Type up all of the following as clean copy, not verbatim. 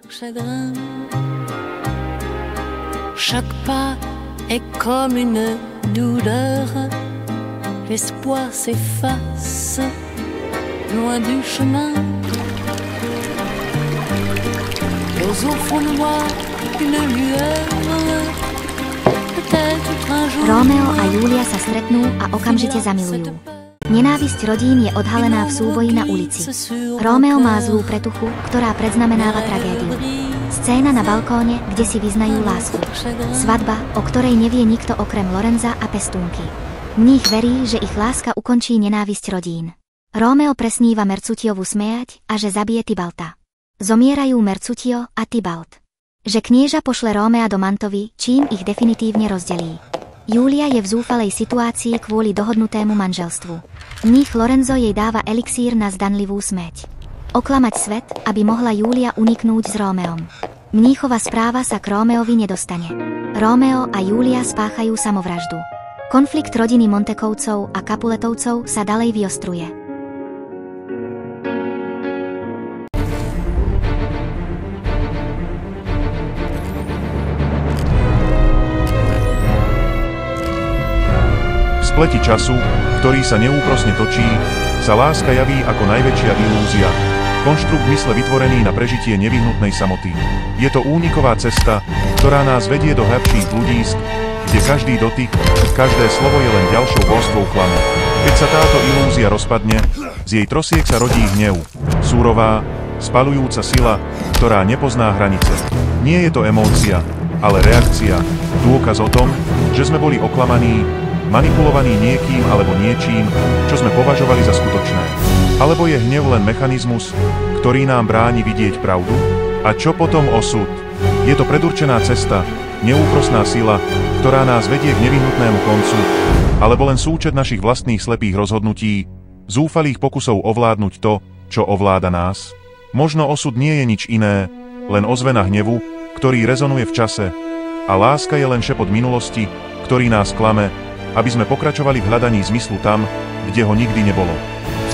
chagrin. Chaque pas est comme une douleur. L'espoir s'efface loin du chemin. Et au fond de moi une lueur. Rómeo a Júlia sa stretnú a okamžite zamilujú. Nenávisť rodín je odhalená v súboji na ulici. Rómeo má zlú pretuchu, ktorá predznamenáva tragédiu. Scéna na balkóne, kde si vyznajú lásku. Svadba, o ktorej nevie nikto okrem Lorenza a pestúnky. Mních verí, že ich láska ukončí nenávisť rodín. Rómeo presníva Mercutiovu smejať a že zabije Tybalta. Zomierajú Mercutio a Tybalt. Že knieža pošle Rómea do Mantovy, čím ich definitívne rozdelí. Júlia je v zúfalej situácii kvôli dohodnutému manželstvu. Mních Lorenzo jej dáva elixír na zdanlivú smäť. Oklamať svet, aby mohla Júlia uniknúť s Rómeom. Mníchova správa sa k Rómeovi nedostane. Rómeo a Júlia spáchajú samovraždu. Konflikt rodiny Montekovcov a Capuletovcov sa ďalej vyostruje. V spleti času, ktorý sa neúprosne točí, sa láska javí ako najväčšia ilúzia, konštrukt mysle vytvorený na prežitie nevyhnutnej samoty. Je to úniková cesta, ktorá nás vedie do hĺbších bludísk, kde každý dotyk, každé slovo je len ďalšou božstvou klamu. Keď sa táto ilúzia rozpadne, z jej trosiek sa rodí hnev, súrová, spaľujúca sila, ktorá nepozná hranice. Nie je to emócia, ale reakcia, dôkaz o tom, že sme boli oklamaní, manipulovaní niekým alebo niečím, čo sme považovali za skutočné. Alebo je hnev len mechanizmus, ktorý nám bráni vidieť pravdu? A čo potom osud? Je to predurčená cesta, neúprosná sila, ktorá nás vedie k nevyhnutnému koncu, alebo len súčet našich vlastných slepých rozhodnutí, zúfalých pokusov ovládnuť to, čo ovláda nás? Možno osud nie je nič iné, len ozvena hnevu, ktorý rezonuje v čase, a láska je len šepot minulosti, ktorý nás klame, aby sme pokračovali v hľadaní zmyslu tam, kde ho nikdy nebolo.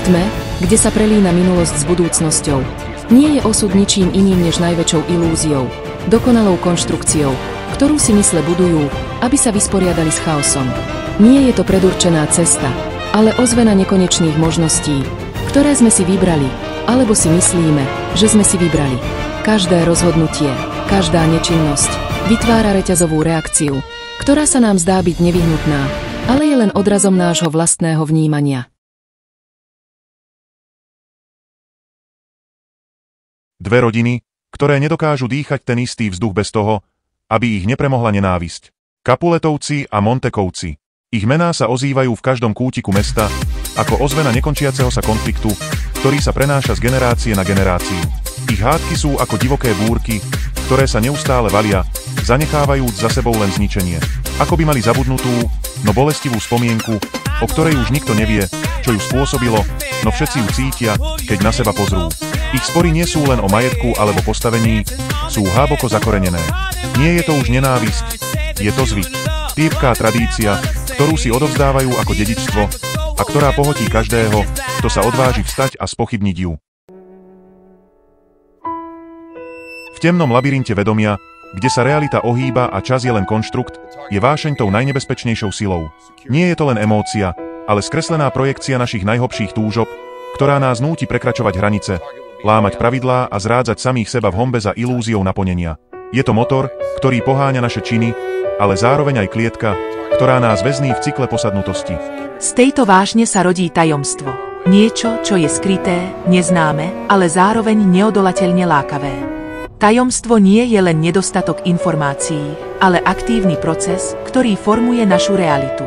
V tme, kde sa prelína minulosť s budúcnosťou, nie je osud ničím iným než najväčšou ilúziou, dokonalou konštrukciou, ktorú si mysle budujú, aby sa vysporiadali s chaosom. Nie je to predurčená cesta, ale ozvena nekonečných možností, ktoré sme si vybrali, alebo si myslíme, že sme si vybrali. Každé rozhodnutie, každá nečinnosť vytvára reťazovú reakciu, ktorá sa nám zdá byť nevyhnutná, ale je len odrazom nášho vlastného vnímania. Dve rodiny, ktoré nedokážu dýchať ten istý vzduch bez toho, aby ich nepremohla nenávisť. Capuletovci a Montekovci. Ich mená sa ozývajú v každom kútiku mesta, ako ozvena nekončiaceho sa konfliktu, ktorý sa prenáša z generácie na generáciu. Ich hádky sú ako divoké búrky, ktoré sa neustále valia, zanechávajúc za sebou len zničenie. Ako by mali zabudnutú, no bolestivú spomienku, o ktorej už nikto nevie, čo ju spôsobilo, no všetci ju cítia, keď na seba pozrú. Ich spory nie sú len o majetku alebo postavení, sú hlboko zakorenené. Nie je to už nenávisť, je to zvyk. Týpká tradícia, ktorú si odovzdávajú ako dedičstvo a ktorá pohotí každého, kto sa odváži vstať a spochybniť ju. V temnom labyrinte vedomia, kde sa realita ohýba a čas je len konštrukt, je vášeň tou najnebezpečnejšou silou. Nie je to len emócia, ale skreslená projekcia našich najhlbších túžob, ktorá nás núti prekračovať hranice, lámať pravidlá a zrádzať samých seba v honbe za ilúziou naplnenia. Je to motor, ktorý poháňa naše činy, ale zároveň aj klietka, ktorá nás väzní v cykle posadnutosti. Z tejto vášne sa rodí tajomstvo. Niečo, čo je skryté, neznáme, ale zároveň neodolateľne lákavé. Tajomstvo nie je len nedostatok informácií, ale aktívny proces, ktorý formuje našu realitu.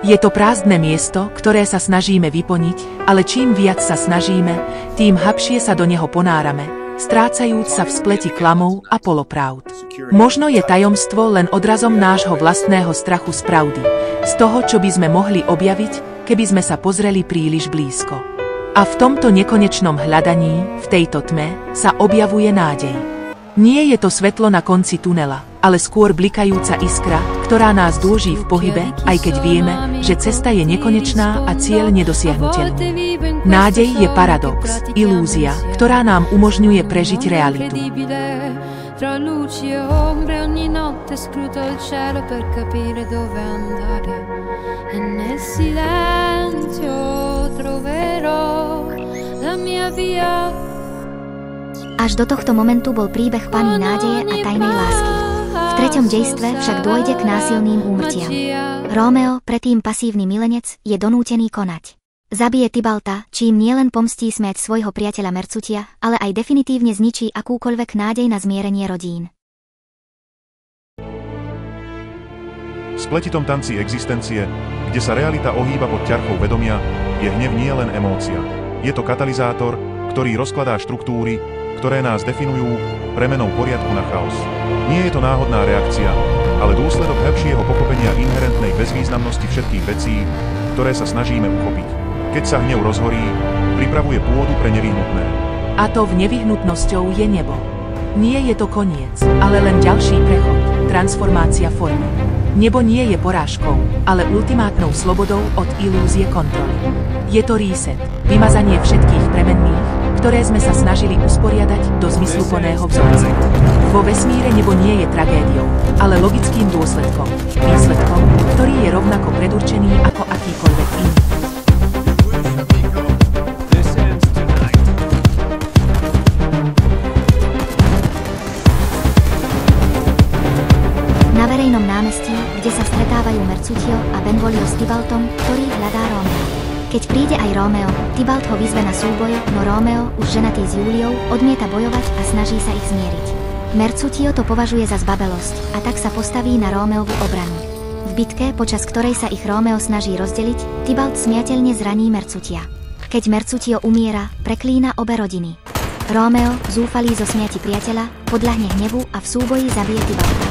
Je to prázdne miesto, ktoré sa snažíme vyplniť, ale čím viac sa snažíme, tým hlbšie sa do neho ponárame, strácajúc sa v spleti klamov a polopravd. Možno je tajomstvo len odrazom nášho vlastného strachu z pravdy, z toho, čo by sme mohli objaviť, keby sme sa pozreli príliš blízko. A v tomto nekonečnom hľadaní, v tejto tme, sa objavuje nádej. Nie je to svetlo na konci tunela, ale skôr blikajúca iskra, ktorá nás dĺží v pohybe, aj keď vieme, že cesta je nekonečná a cieľ nedosiahnuteľný. Nádej je paradox, ilúzia, ktorá nám umožňuje prežiť realitu. Tra luci e ombre ogni notte scruto il cielo per capire dove andare e nel silenzio troverò la mia via. Až do tohto momentu bol príbeh Panny nádeje a tajnej lásky. V treťom dejstve však dôjde k násilným úmrtiam. Rómeo, predtým pasívny milenec, je donútený konať. Zabije Tybalta, čím nielen pomstí smrť svojho priateľa Mercutia, ale aj definitívne zničí akúkoľvek nádej na zmierenie rodín. V spletitom tanci existencie, kde sa realita ohýba pod ťarchou vedomia, je hnev nielen emócia. Je to katalizátor, ktorý rozkladá štruktúry, ktoré nás definujú, premenou poriadku na chaos. Nie je to náhodná reakcia, ale dôsledok hĺbšieho pochopenia inherentnej bezvýznamnosti všetkých vecí, ktoré sa snažíme uchopiť. Keď sa hnev rozhorí, pripravuje pôdu pre nevyhnutné. A to v nevyhnutnosťou je nebo. Nie je to koniec, ale len ďalší prechod, transformácia formy. Nebo nie je porážkou, ale ultimátnou slobodou od ilúzie kontroly. Je to reset, vymazanie všetkých premenných, ktoré sme sa snažili usporiadať do zmysluplného vzorca. Vo vesmíre nebo nie je tragédiou, ale logickým dôsledkom, výsledkom, ktorý je rovnako predurčený ako akýkoľvek iný. Na verejnom námestí, kde sa stretávajú Mercutio a Benvolio s Tybaltom, ktorý hľadá Rómea. Keď príde aj Rómeo, Tybalt ho vyzve na súboj, no Rómeo, už ženatý s Júliou, odmieta bojovať a snaží sa ich zmieriť. Mercutio to považuje za zbabelosť a tak sa postaví na Rómeovu obranu. V bitke, počas ktorej sa ich Rómeo snaží rozdeliť, Tybalt smiateľne zraní Mercutia. Keď Mercutio umiera, preklína obe rodiny. Rómeo, zúfalý zo smiati priateľa, podľahne hnevu a v súboji zabije Tybalta.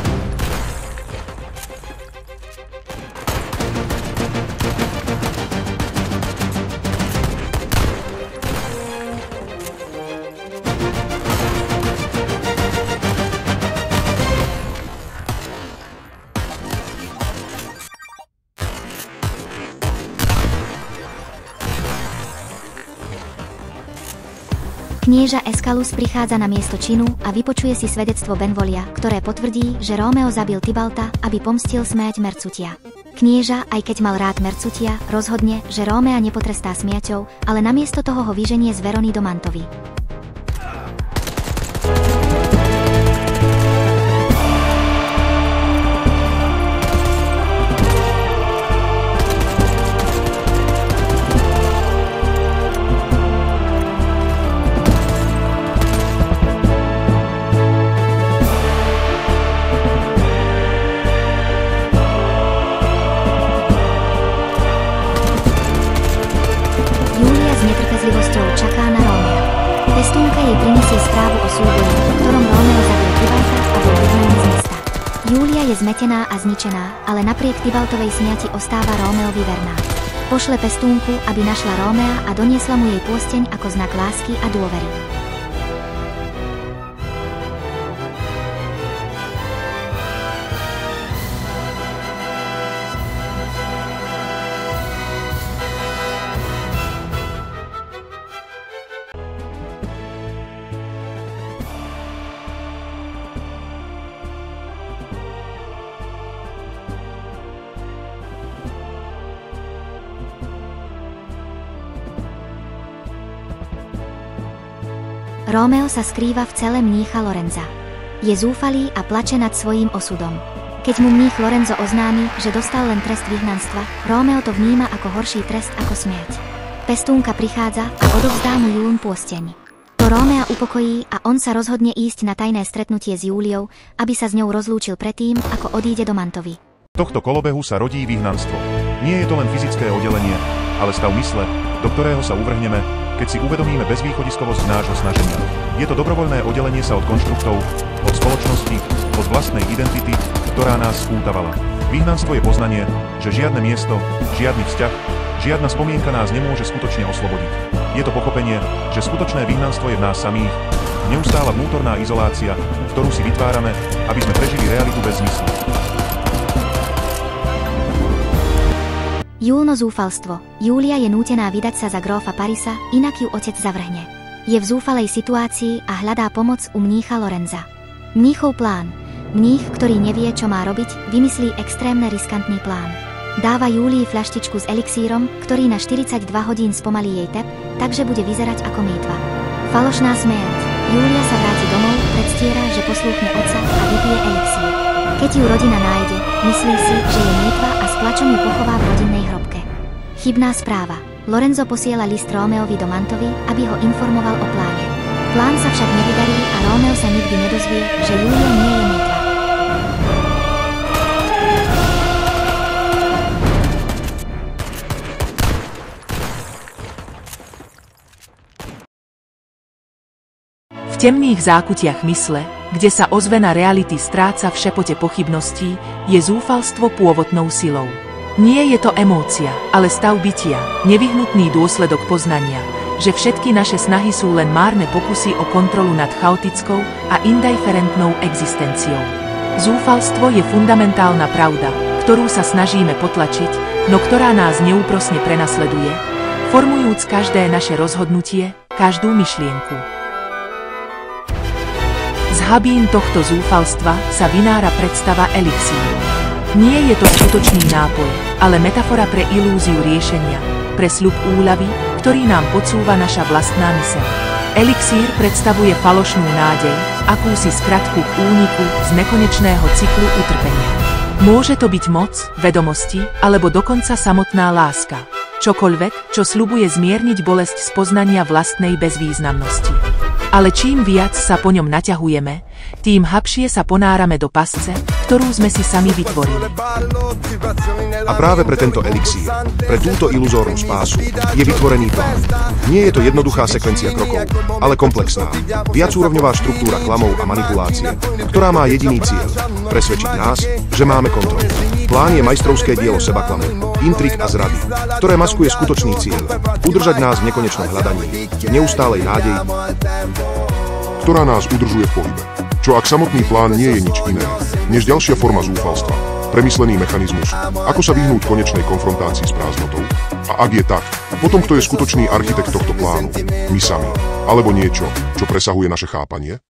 Knieža Escalus prichádza na miesto činu a vypočuje si svedectvo Benvolia, ktoré potvrdí, že Rómeo zabil Tybalta, aby pomstil smrť Mercutia. Knieža, aj keď mal rád Mercutia, rozhodne, že Rómea nepotrestá smrťou, ale namiesto toho ho vyženie z Verony do Mantovy. Čaká na Rómea. Pestúnka jej prinesie správu o súboji, v ktorom Rómeo zabil Tybalta a bol vyhnaný z mesta. Júlia je zmetená a zničená, ale napriek Tybaltovej smiati ostáva Rómeovi verná. Pošle pestúnku, aby našla Rómea a doniesla mu jej pôsteň ako znak lásky a dôvery. Rómeo sa skrýva v cele mnícha Lorenza. Je zúfalý a plače nad svojím osudom. Keď mu mních Lorenzo oznámi, že dostal len trest vyhnanstva, Rómeo to vníma ako horší trest ako smrť. Pestúnka prichádza a odovzdá mu Júlun pôsteň. To Rómea upokojí a on sa rozhodne ísť na tajné stretnutie s Júliou, aby sa s ňou rozlúčil predtým, ako odíde do Mantovy. Z tohto kolobehu sa rodí vyhnanstvo. Nie je to len fyzické oddelenie, ale stav mysle, do ktorého sa uvrhneme, keď si uvedomíme bezvýchodiskovosť nášho snaženia. Je to dobrovoľné oddelenie sa od konštruktov, od spoločnosti, od vlastnej identity, ktorá nás spútavala. Vyhnanstvo je poznanie, že žiadne miesto, žiadny vzťah, žiadna spomienka nás nemôže skutočne oslobodiť. Je to pochopenie, že skutočné vyhnanstvo je v nás samých, neustála vnútorná izolácia, ktorú si vytvárame, aby sme prežili realitu bez zmyslu. Júlno zúfalstvo. Júlia je nútená vydať sa za grófa Parisa, inak ju otec zavrhne. Je v zúfalej situácii a hľadá pomoc u mnícha Lorenza. Mníchov plán. Mních, ktorý nevie, čo má robiť, vymyslí extrémne riskantný plán. Dáva Júlii fľaštičku s elixírom, ktorý na 42 hodín spomalí jej tep, takže bude vyzerať ako mýtva. Falošná smrť. Júlia sa vráti domov, predstiera, že poslúchne otca a vypije elixír. Keď ju rodina nájde, myslí si, že je mýtva a s plačom ju pochová v rodinnej hrobke. Chybná správa. Lorenzo posiela list Rómeovi do Mantovy, aby ho informoval o pláne. Plán sa však nevydarí a Rómeo sa nikdy nedozvie, že Júlia nie je mýtva. V temných zákutiach mysle, kde sa ozvena reality stráca v šepote pochybností, je zúfalstvo pôvodnou silou. Nie je to emócia, ale stav bytia, nevyhnutný dôsledok poznania, že všetky naše snahy sú len márne pokusy o kontrolu nad chaotickou a indiferentnou existenciou. Zúfalstvo je fundamentálna pravda, ktorú sa snažíme potlačiť, no ktorá nás neúprosne prenasleduje, formujúc každé naše rozhodnutie, každú myšlienku. Z habín tohto zúfalstva sa vynára predstava elixíru. Nie je to skutočný nápoj, ale metafora pre ilúziu riešenia, pre sľub úľavy, ktorý nám podsúva naša vlastná myseľ. Elixír predstavuje falošnú nádej, akúsi skratku k úniku z nekonečného cyklu utrpenia. Môže to byť moc, vedomosti, alebo dokonca samotná láska. Čokoľvek, čo sľubuje zmierniť bolesť z poznania vlastnej bezvýznamnosti. Ale čím viac sa po ňom naťahujeme, tým hlbšie sa ponárame do pasce, ktorú sme si sami vytvorili. A práve pre tento elixír, pre túto iluzórnu spásu, je vytvorený plán. Nie je to jednoduchá sekvencia krokov, ale komplexná, viacúrovňová štruktúra klamov a manipulácie, ktorá má jediný cieľ – presvedčiť nás, že máme kontrolu. Plán je majstrovské dielo sebaklamu, intrik a zrady, ktoré maskuje skutočný cieľ – udržať nás v nekonečnom hľadaní, v neustálej nádeji, ktorá nás udržuje v pohybe. Čo ak samotný plán nie je nič iné, než ďalšia forma zúfalstva, premyslený mechanizmus, ako sa vyhnúť konečnej konfrontácii s prázdnotou? A ak je tak, potom kto je skutočný architekt tohto plánu? My sami. Alebo niečo, čo presahuje naše chápanie?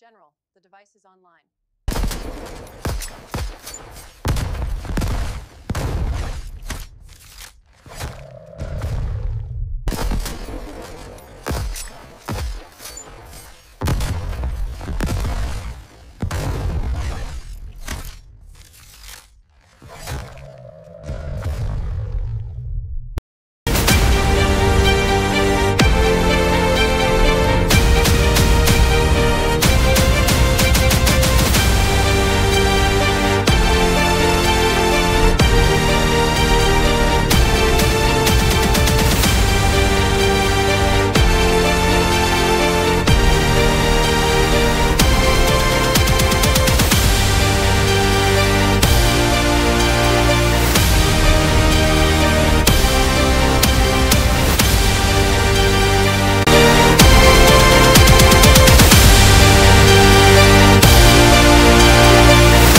General, the device is online.